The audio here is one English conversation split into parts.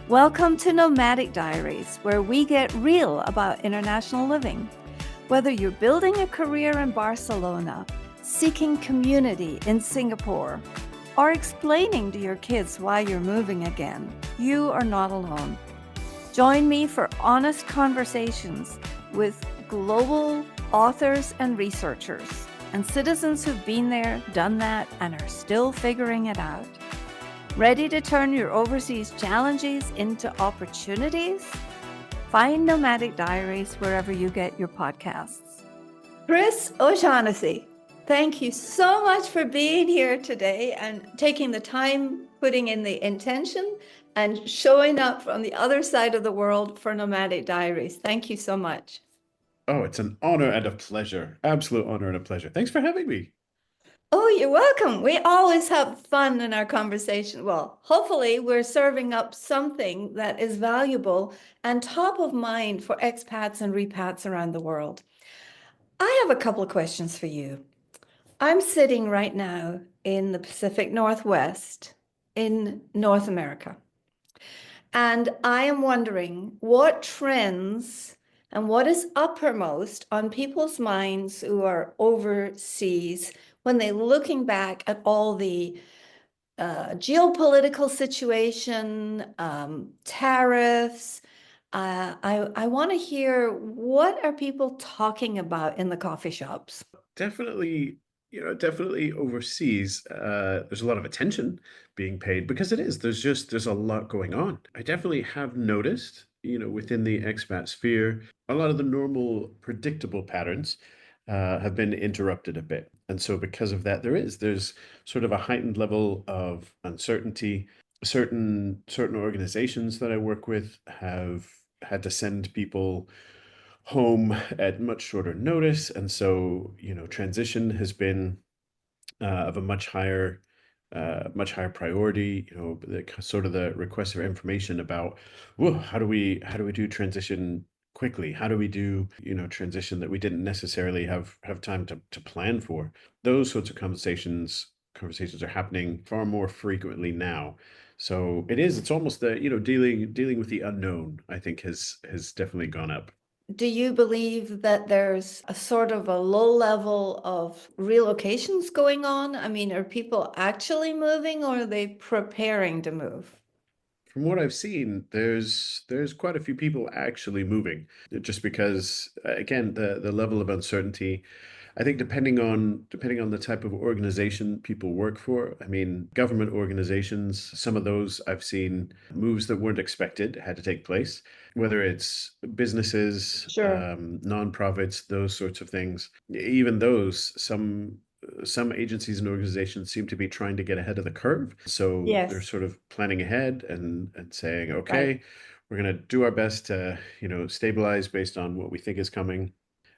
Welcome to Nomadic Diaries, where we get real about international living. Whether you're building a career in Barcelona, seeking community in Singapore, or explaining to your kids why you're moving again, you are not alone. Join me for honest conversations with global authors and researchers, and citizens who've been there, done that, and are still figuring it out. Ready to turn your overseas challenges into opportunities? Find Nomadic Diaries wherever you get your podcasts. Chris O'Shaughnessy, thank you so much for being here today and taking the time, putting in the intention, and showing up from the other side of the world for Nomadic Diaries. Thank you so much. Oh, it's an honor and a pleasure. Absolute honor and a pleasure. Thanks for having me. Oh, you're welcome. We always have fun in our conversation. Well, hopefully we're serving up something that is valuable and top of mind for expats and repats around the world. I have a couple of questions for you. I'm sitting right now in the Pacific Northwest in North America, and I am wondering what trends and what is uppermost on people's minds who are overseas when they're looking back at all the geopolitical situation, tariffs. I want to hear, what are people talking about in the coffee shops? Definitely, definitely overseas, there's a lot of attention being paid because it is. There's a lot going on. I definitely have noticed, within the expat sphere, a lot of the normal predictable patterns have been interrupted a bit. And so because of that, there's sort of a heightened level of uncertainty. Certain organizations that I work with have had to send people home at much shorter notice, and so transition has been of a much higher priority. Sort of the request for information about, whoa, how do we do transition quickly? How do we do transition that we didn't necessarily have time to plan for? Those sorts of conversations are happening far more frequently now. So it's almost the dealing with the unknown, I think, has definitely gone up. Do you believe that there's a sort of a low level of relocations going on? I mean, are people actually moving or are they preparing to move? From what I've seen, there's quite a few people actually moving, just because again, the level of uncertainty. I think depending on the type of organization people work for. I mean, government organizations, some of those I've seen moves that weren't expected had to take place, whether it's businesses, Sure. nonprofits, those sorts of things. Even those, some agencies and organizations seem to be trying to get ahead of the curve. So they're Yes, sort of planning ahead and saying, right. okay, we're going to do our best to, stabilize based on what we think is coming.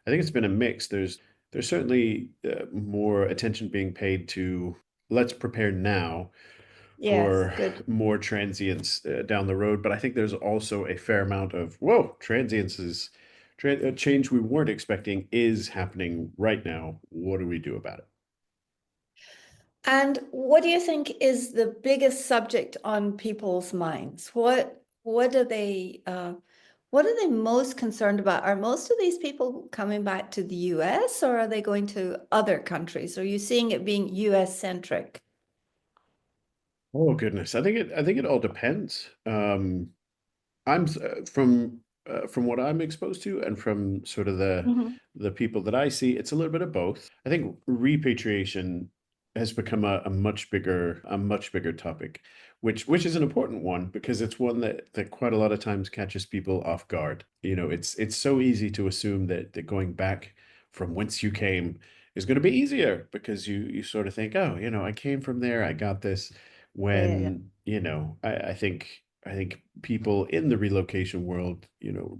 I think it's been a mix. There's certainly more attention being paid to, let's prepare now Yes, for good. more transients down the road. But I think there's also a fair amount of, whoa, transients is a change we weren't expecting is happening right now. What do we do about it? And what do you think is the biggest subject on people's minds? What are they most concerned about? Are most of these people coming back to the US or are they going to other countries? Are you seeing it being US centric? Oh goodness, I think it all depends. I'm from what I'm exposed to, and from sort of Mhm. the people that I see, it's a little bit of both. I think repatriation has become a much bigger topic, which is an important one because it's one that quite a lot of times catches people off guard. It's so easy to assume that going back from whence you came is going to be easier because you sort of think, oh, I came from there, I got this. Yeah. When I think people in the relocation world,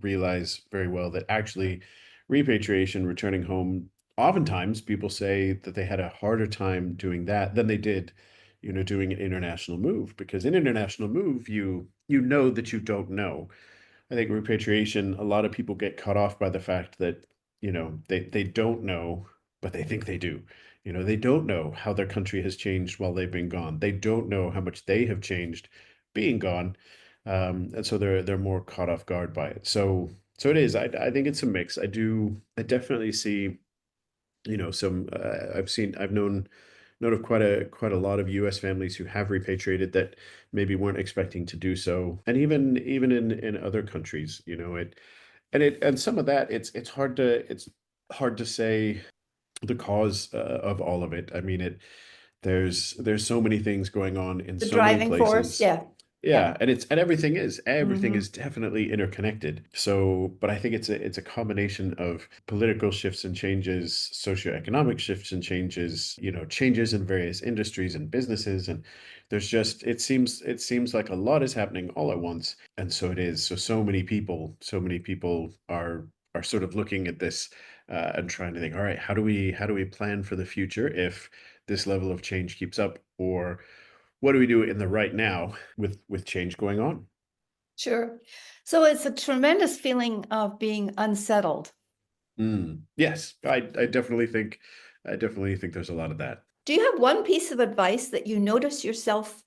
realize very well that actually repatriation, returning home, oftentimes people say that they had a harder time doing that than they did, doing an international move. Because in international move, you know that you don't know. I think repatriation, a lot of people get cut off by the fact that, they don't know, but they think they do. They don't know how their country has changed while they've been gone. They don't know how much they have changed being gone. And so they're more caught off guard by it. So it is. I think it's a mix. I definitely see, some I've known of quite a lot of U.S. families who have repatriated that maybe weren't expecting to do so, and even in other countries, and some of that it's hard to say the cause of all of it. I mean, there's so many things going on in The so many driving force. places. Yeah. Yeah. Yeah, and everything Hmm. is definitely interconnected. So, but I think it's a combination of political shifts and changes, socioeconomic shifts and changes, changes in various industries and businesses, and it seems like a lot is happening all at once, and so it is. So many people are sort of looking at this and trying to think, all right, how do we plan for the future if this level of change keeps up, or what do we do in the right now with change going on? Sure. So it's a tremendous feeling of being unsettled. Yes, I definitely think there's a lot of that. Do you have one piece of advice that you notice yourself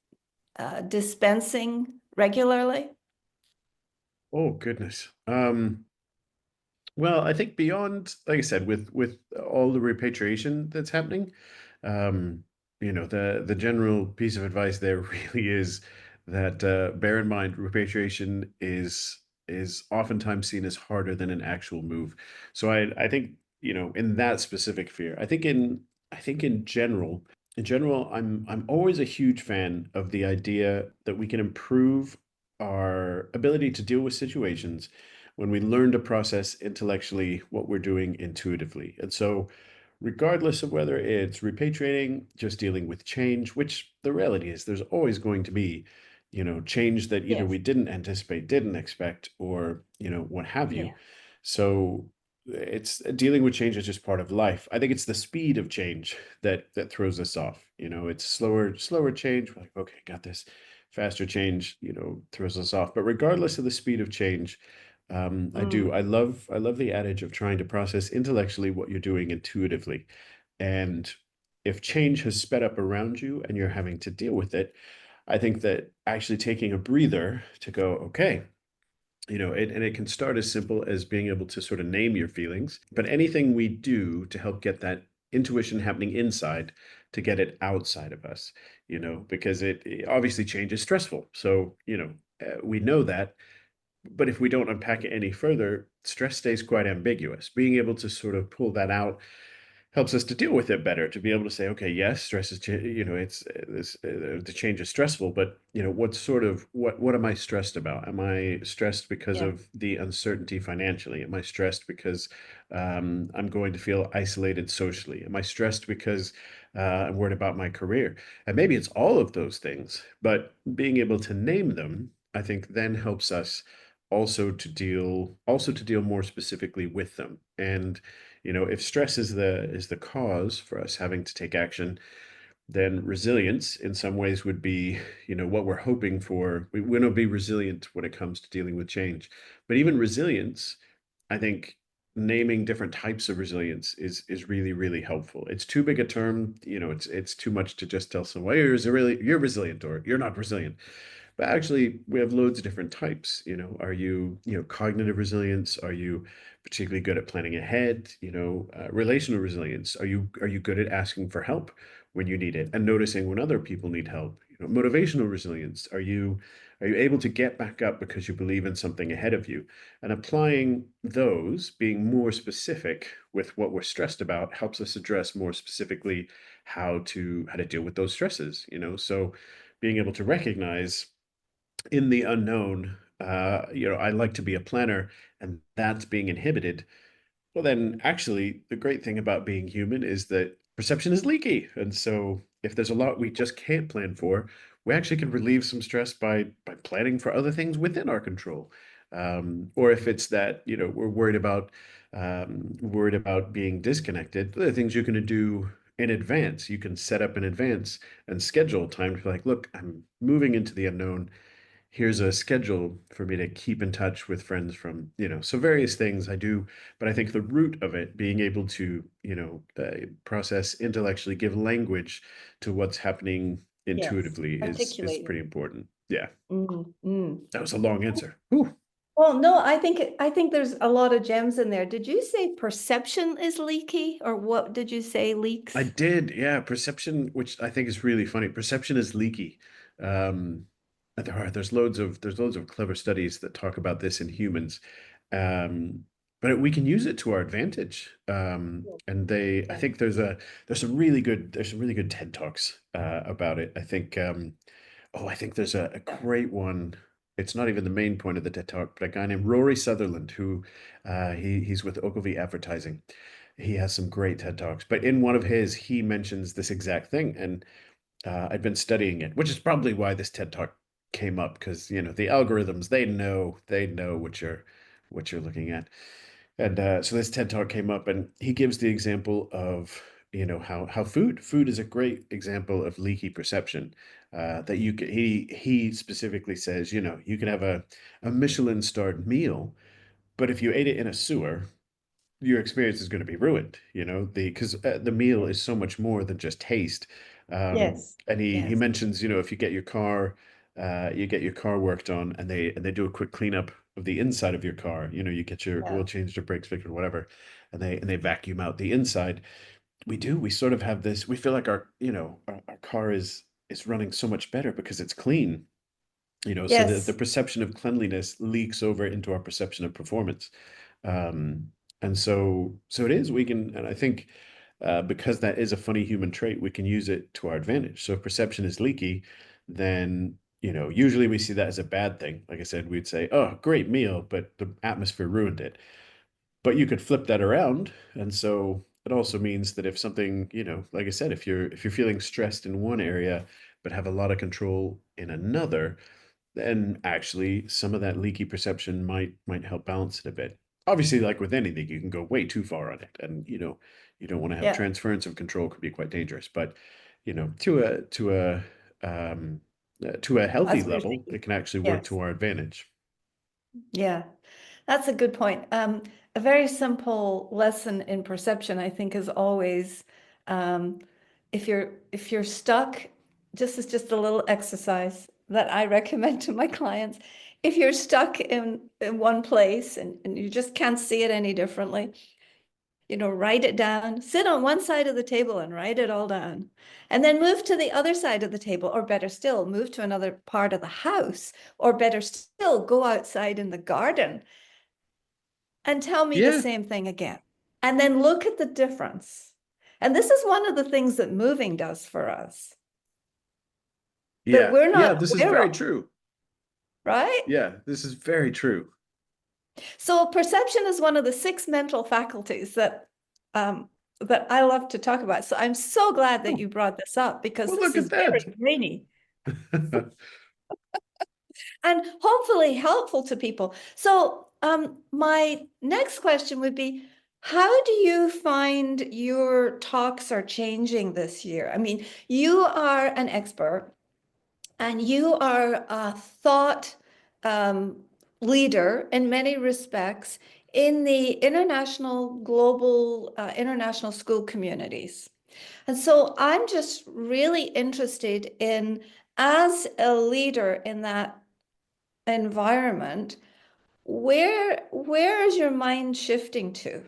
dispensing regularly? Oh goodness. Well, I think beyond, like I said, with all the repatriation that's happening, um, the general piece of advice there really is that bear in mind repatriation is oftentimes seen as harder than an actual move. So I think, in that specific fear, I think in general, I'm always a huge fan of the idea that we can improve our ability to deal with situations when we learn to process intellectually what we're doing intuitively. And so, regardless of whether it's repatriating, just dealing with change, which the reality is there's always going to be, change that either we Yes. didn't anticipate, didn't expect, or, what have you. Yeah. So it's dealing with change is just part of life. I think it's the speed of change that throws us off. It's slower change. We're like, okay, got this. Faster change, throws us off. But regardless of the speed of change, I do. Mm. I love the adage of trying to process intellectually what you're doing intuitively. And if change has sped up around you and you're having to deal with it, I think that actually taking a breather to go, okay, and it can start as simple as being able to sort of name your feelings, but anything we do to help get that intuition happening inside to get it outside of us, because obviously change is stressful. So, we know that, but if we don't unpack it any further, stress stays quite ambiguous. Being able to sort of pull that out helps us to deal with it better, to be able to say, okay, yes, stress is it's this the change is stressful, but what am I stressed about? Am I stressed because Yeah. of the uncertainty financially? Am I stressed because I'm going to feel isolated socially? Am I stressed because I'm worried about my career? And maybe it's all of those things, but being able to name them, I think, then helps us also to deal more specifically with them. And if stress is the cause for us having to take action, then resilience in some ways would be, what we're hoping for. We want to be resilient when it comes to dealing with change. But even resilience, I think naming different types of resilience is really, really helpful. It's too big a term, it's too much to just tell someone, well, you're resilient or you're not resilient. But actually, we have loads of different types. Are you, cognitive resilience? Are you particularly good at planning ahead? Relational resilience. Are you good at asking for help when you need it and noticing when other people need help? Motivational resilience. Are you able to get back up because you believe in something ahead of you? And applying those, being more specific with what we're stressed about, helps us address more specifically how to deal with those stresses. So being able to recognize in the unknown, I like to be a planner, and that's being inhibited. Well, then, actually, the great thing about being human is that perception is leaky. And so, if there's a lot we just can't plan for, we actually can relieve some stress by planning for other things within our control. Or if it's that, we're worried about being disconnected, there are things you can do in advance. You can set up in advance and schedule time to be like, look, I'm moving into the unknown. Here's a schedule for me to keep in touch with friends from, so various things I do. But I think the root of it, being able to, process intellectually, give language to what's happening Yes. intuitively is Articulating. pretty important. Yeah, Mm, mm. that was a long answer. Whew. Well, no, I think there's a lot of gems in there. Did you say perception is leaky, or what did you say I leaks? did, yeah. Perception, which I think is really funny. Perception is leaky. And there's loads of clever studies that talk about this in humans. Um, but we can use it to our advantage. And I Yeah. think there's some really good TED Talks about it. I think there's a great one. It's not even the main point of the TED Talk, but a guy named Rory Sutherland, who he's with Ogilvy Advertising. He has some great TED Talks, but in one of his, he mentions this exact thing, and I'd been studying it, which is probably why this TED Talk came up, because the algorithms, they know what you're looking at. And so this TED Talk came up, and he gives the example of how food is a great example of leaky perception. That he specifically says, you can have a Michelin starred meal, but if you ate it in a sewer, your experience is going to be ruined, because the meal is so much more than just taste. Yes. And he Yes. mentions, if you get your car worked on, and they do a quick cleanup of the inside of your car. You get your Yeah. oil changed or brakes fixed or whatever, and they vacuum out the inside. We sort of have this. We feel like our car is running so much better because it's clean. So the Yes. perception of cleanliness leaks over into our perception of performance. Um, and so it is, and I think because that is a funny human trait, we can use it to our advantage. So if perception is leaky, then, usually we see that as a bad thing. Like I said, we'd say, oh, great meal, but the atmosphere ruined it. But you could flip that around. And so it also means that if something, like I said, if you're feeling stressed in one area, but have a lot of control in another, then actually some of that leaky perception might help balance it a bit. Obviously, like with anything, you can go way too far on it, and you don't want to have Yeah. transference of control, could be quite dangerous. But um, to a healthy As we're level, saying. it can actually work Yes. to our advantage. Yeah. That's a good point. A very simple lesson in perception, I think, is always um, if you're stuck, just a little exercise that I recommend to my clients. If you're stuck in one place and you just can't see it any differently, write it down, sit on one side of the table and write it all down. And then move to the other side of the table, or better still, move to another part of the house, or better still, go outside in the garden and tell me the Yeah, same thing again. And then look at the difference. And this is one of the things that moving does for us that yeah, we're yeah. not This is aware very of, true. right? Yeah, this is very true. So perception is one of the six mental faculties that I love to talk about. So I'm so glad that Oh, you brought this up because well, this look is at that. very brainy and hopefully helpful to people. So my next question would be, how do you find your talks are changing this year? I mean, you are an expert and you are a thought um, leader in many respects in the international school communities. And so I'm just really interested in, as a leader in that environment, where is your mind shifting to?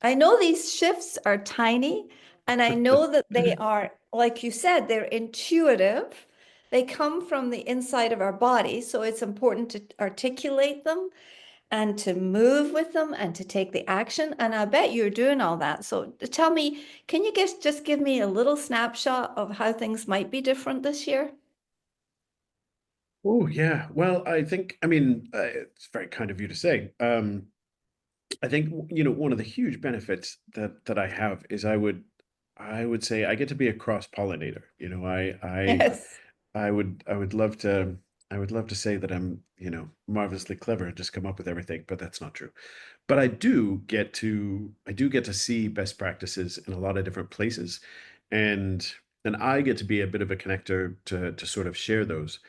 I know these shifts are tiny, and I know that they are, like you said, they're intuitive. They come from the inside of our body, so it's important to articulate them and to move with them and to take the action. And I bet you're doing all that. So tell me, can you just give me a little snapshot of how things might be different this year? Oh, yeah. Well, I mean, it's very kind of you to say. I think one of the huge benefits that I have is I would say I get to be a cross pollinator. Yes. I would love to say that I'm marvelously clever and just come up with everything, but that's not true. But I do get to see best practices in a lot of different places, and I get to be a bit of a connector to sort of share those.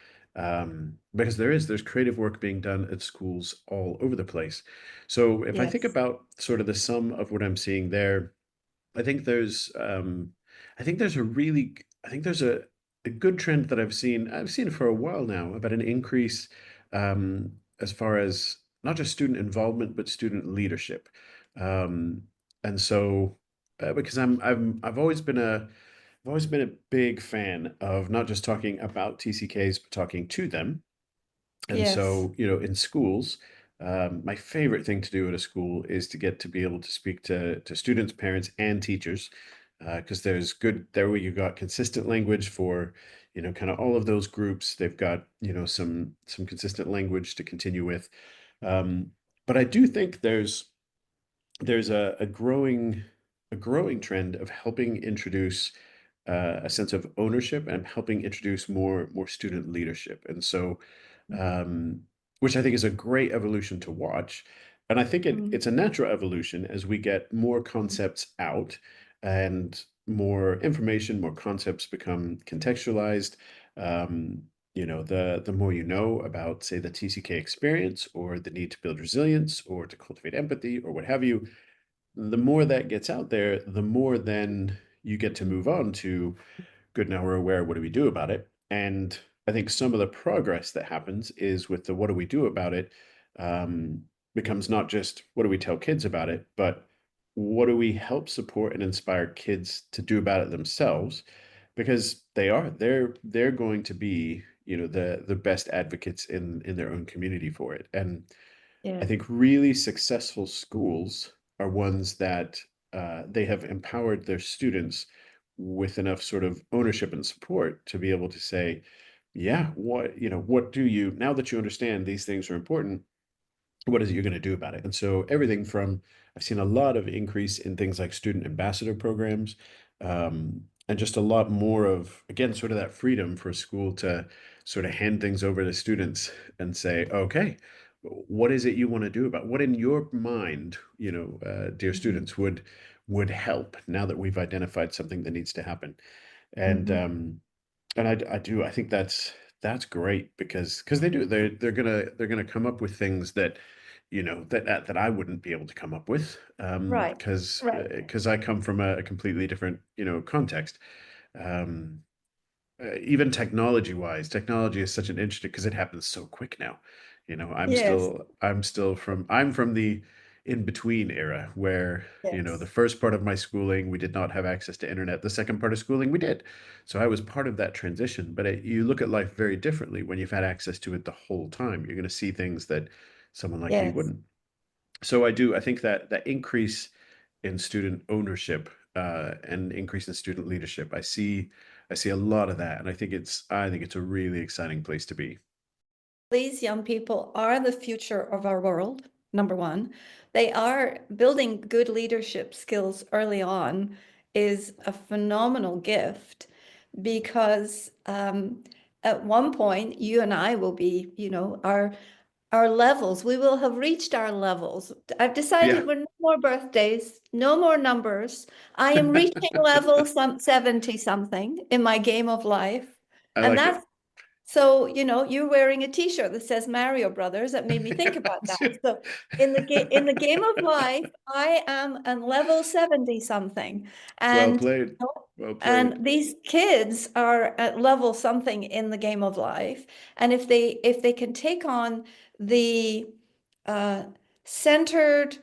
Because there's creative work being done at schools all over the place. So if I think Yes. about sort of the sum of what I'm seeing there, I think there's I think there's a really I think there's a good trend that I've seen for a while now about an increase as far as not just student involvement, but student leadership. Um, and so, because I've always been a big fan of not just talking about TCKs, but talking to them. And Yes. so, in schools, my favorite thing to do at a school is to get to be able to speak to students, parents, and teachers, because there's good there where you got consistent language for, kind of all of those groups. They've got, some consistent language to continue with. Um, but I do think there's a growing trend of helping introduce a sense of ownership and helping introduce more student leadership. And so, um, which I think is a great evolution to watch. And I think Mm. it's a natural evolution as we get more concepts out and more information, more concepts become contextualized. Um, the more you know about, say, the TCK experience or the need to build resilience or to cultivate empathy or what have you, the more that gets out there, the more then you get to move on to good, now we're aware, what do we do about it? And I think some of the progress that happens is with the what do we do about it, um, becomes not just what do we tell kids about it, but what do we help support and inspire kids to do about it themselves? Because they're going to be, the best advocates in their own community for it. And I Yeah. think really successful schools are ones that they have empowered their students with enough sort of ownership and support to be able to say, yeah, what do you, now that you understand these things are important, what is it you're going to do about it? And so everything from, I've seen a lot of increase in things like student ambassador programs, and just a lot more of, again, sort of that freedom for a school to sort of hand things over to students and say, okay, what is it you want to do about what in your mind, dear Mhm. students, would help now that we've identified something that needs to happen. And Mhm. I think that's great because they're gonna come up with things that that I wouldn't be able to come up with, Right. Right. because I come from a completely different context. Um, Even technology wise, technology is such an interesting because it happens so quick now. Yes. I'm from the in between era where, the Yes. first part of my schooling, we did not have access to internet. The second part of schooling, we did. So I was part of that transition. But you look at life very differently when you've had access to it the whole time. You're going to see things that someone like me Yes. wouldn't. So I think that that increase in student ownership, and increase in student leadership, I see a lot of that, and I think it's a really exciting place to be. These young people are the future of our world, number one. They are building good leadership skills early on is a phenomenal gift because at one point you and I will be, our levels, we will have reached our levels. I've Yeah, decided we're no more birthdays, no more numbers. I am reaching level 70 something in my game of life. I And like that's it. so, you're wearing a t-shirt that says Mario Brothers. That made me think about that. So in the game of life, I am at level 70 something. Well And played. Well played. and these kids are at level something in the game of life. And if they can take on the uh, centered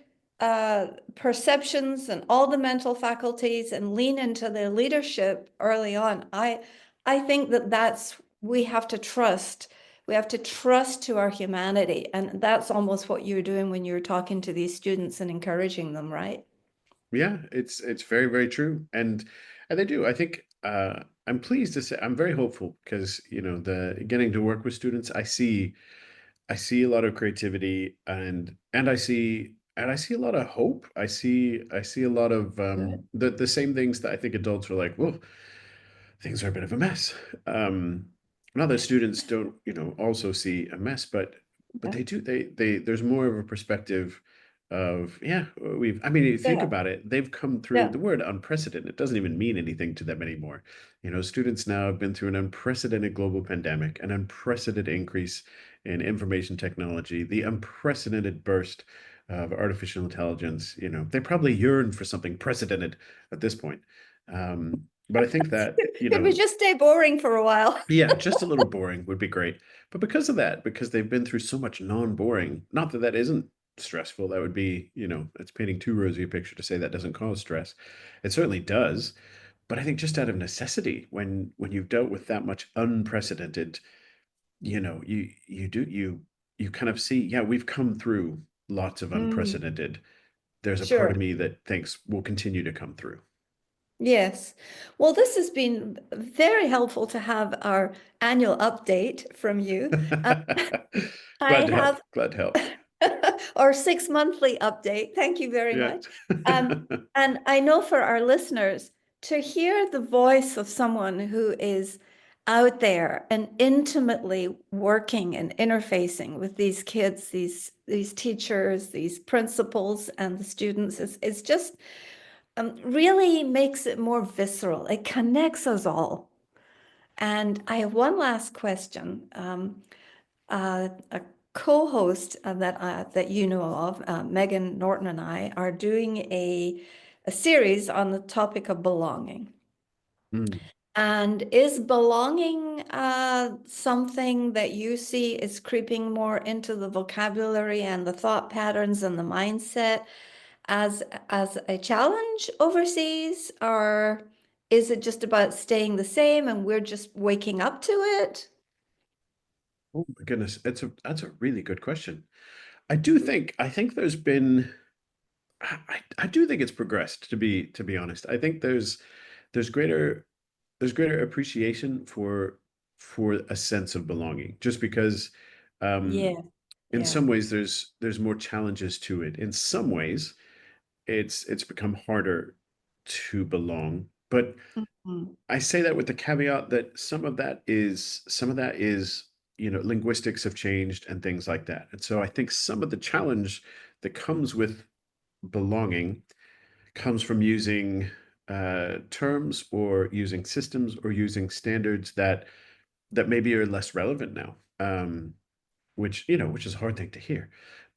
perceptions and all the mental faculties and lean into their leadership early on, I think that's we have to trust. We have to trust to our humanity. And that's almost what you're doing when you're talking to these students and encouraging them, right? Yeah, it's very, very true. And they do. I think I'm pleased to say I'm very hopeful because, the getting to work with students, I see a lot of creativity and I see a lot of hope. I see a lot of Good. the same things that I think adults are like, well, things are a bit of a mess. Not that students don't, also see a mess, but Yeah. they do. There's more of a perspective of, yeah, I mean, you think Yeah. about it, they've come through Yeah. the word unprecedented. It doesn't even mean anything to them anymore. Students now have been through an unprecedented global pandemic, an unprecedented increase in information technology, the unprecedented burst of artificial intelligence. They probably yearn for something precedented at this point. But I think that, Could we just stay boring for a while? yeah, just a little boring would be great. But because of that, because they've been through so much non-boring, not that that isn't stressful, that would be, it's painting too rosy a picture to say that doesn't cause stress. It certainly does. But I think just out of necessity, when you've dealt with that much unprecedented, you kind of see, yeah, we've come through lots of Mm, unprecedented. There's a part sure. of me that thinks we'll continue to come through. Yes. Well, this has been very helpful to have our annual update from you. Uh, I Glad to help. have Glad to help. our 6 monthly update. Thank you very Yeah. much. And I know for our listeners to hear the voice of someone who is out there and intimately working and interfacing with these kids, these teachers, these principals, and the students is just really makes it more visceral. It connects us all. And I have one last question. A co-host that you know of, Megan Norton and I, are doing a series on the topic of belonging. Mm. And is belonging something that you see is creeping more into the vocabulary and the thought patterns and the mindset as as a challenge overseas, or is it just about staying the same and we're just waking up to it? Oh my goodness, that's a really good question. I think there's been I do think it's progressed to be honest. I think there's greater there's greater appreciation for a sense of belonging just because um Yeah, in yeah. some ways there's more challenges to it. In some ways it's become harder to belong. But Mhm. I say that with the caveat that some of that is linguistics have changed and things like that. And so I think some of the challenge that comes with belonging comes from using terms or using systems or using standards that maybe are less relevant now. Which is a hard thing to hear.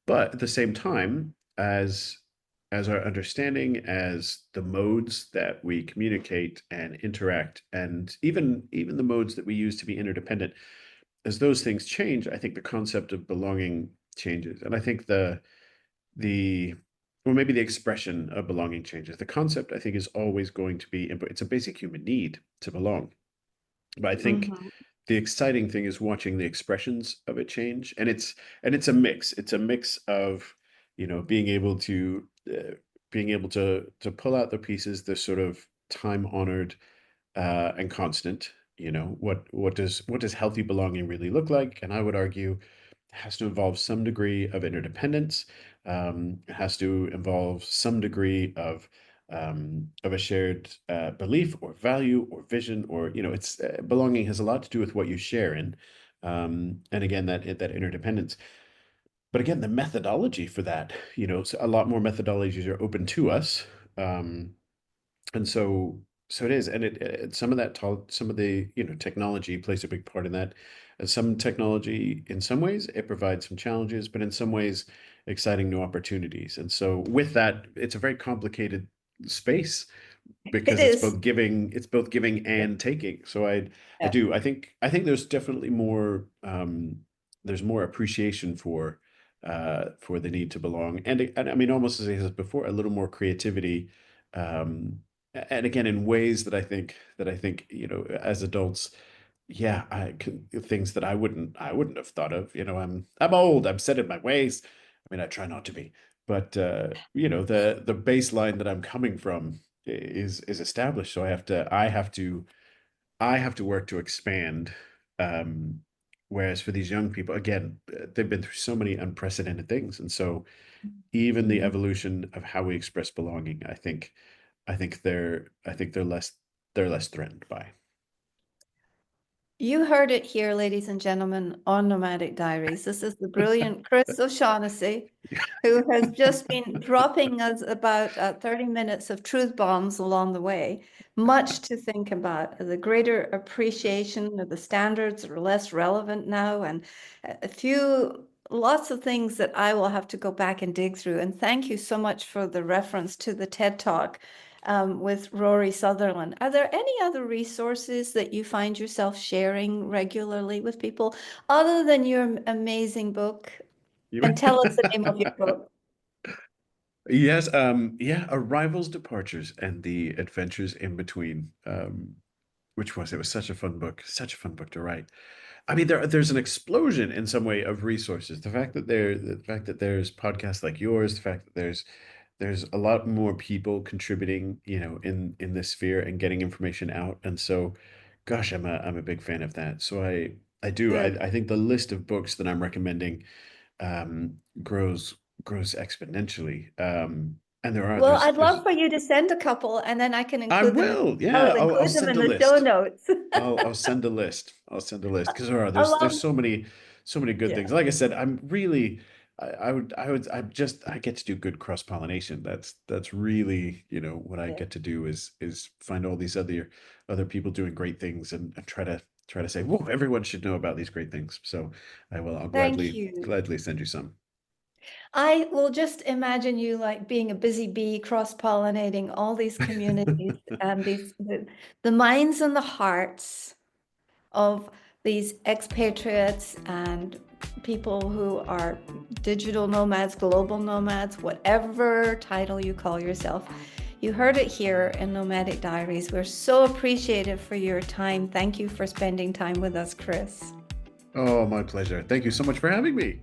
But at the same time, as our understanding, as the modes that we communicate and interact, and even the modes that we use to be interdependent, as those things change, I think the concept of belonging changes. And I think the or maybe the expression of belonging changes. The concept, I think, is always going to be, it's a basic human need to belong. But I think Mhm. the exciting thing is watching the expressions of it change, and it's a mix. It's a mix of being able to pull out the pieces, the sort of time honored and constant. What does healthy belonging really look like? And I would argue it has to involve some degree of interdependence. It has to involve some degree of a shared belief or value or vision, or it's belonging has a lot to do with what you share in, and again that interdependence. But again, the methodology for that, so a lot more methodologies are open to us. Um, and so it is, and some of some of the technology plays a big part in that. And some technology, in some ways, it provides some challenges, but in some ways, exciting new opportunities. And so with that, it's a very complicated space It because is. it's both giving Yeah. and taking. So I Yeah. do I think there's definitely more there's more appreciation for the need to belong, and I mean, almost as I said before, a little more creativity, um and again in ways that I think as adults, yeah, things that I wouldn't have thought of. I'm old, I'm set in my ways. I mean, I try not to be, but the baseline that I'm coming from is established. So I have to work to expand. Um, Whereas for these young people, again, they've been through so many unprecedented things, and so even the Mhm. evolution of how we express belonging, I think they're less threatened by. You heard it here, ladies and gentlemen, on Nomadic Diaries. This is the brilliant Chris O'Shaughnessy, who has just been dropping us about 30 minutes of truth bombs along the way. Much to think about. The greater appreciation of the standards are less relevant now, and lots of things that I will have to go back and dig through. And thank you so much for the reference to the TED Talk. with Rory Sutherland. Are there any other resources that you find yourself sharing regularly with people other than your amazing book? You- And tell us the name of your book. Yes, yeah, Arrivals, Departures, and the Adventures in Between. Which was it was such a fun book to write. I mean, there's an explosion in some way of resources. The fact that there's podcasts like yours, the fact that there's a lot more people contributing, in this sphere and getting information out. And so, gosh, I'm a big fan of that. So I do Good. I think the list of books that I'm recommending um, grows grows exponentially. And there are Well, I'd love there's for you to send a couple and then I can I include them in, will. I'll Yeah, I'll include them send in a the show list. notes. I'll send a list. I'll send a list because I there's love, so many good yeah, things. Like I said, I'm really I get to do good cross pollination. That's really, what I yeah. get to do is find all these other people doing great things and try to say, whoa, everyone should know about these great things. So I'll Thank you. gladly send you some. I will just imagine you like being a busy bee, cross-pollinating all these communities and the minds and the hearts of these expatriates and people who are digital nomads, global nomads, whatever title you call yourself. You heard it here in Nomadic Diaries. We're so appreciative for your time. Thank you for spending time with us, Chris. Oh, my pleasure. Thank you so much for having me.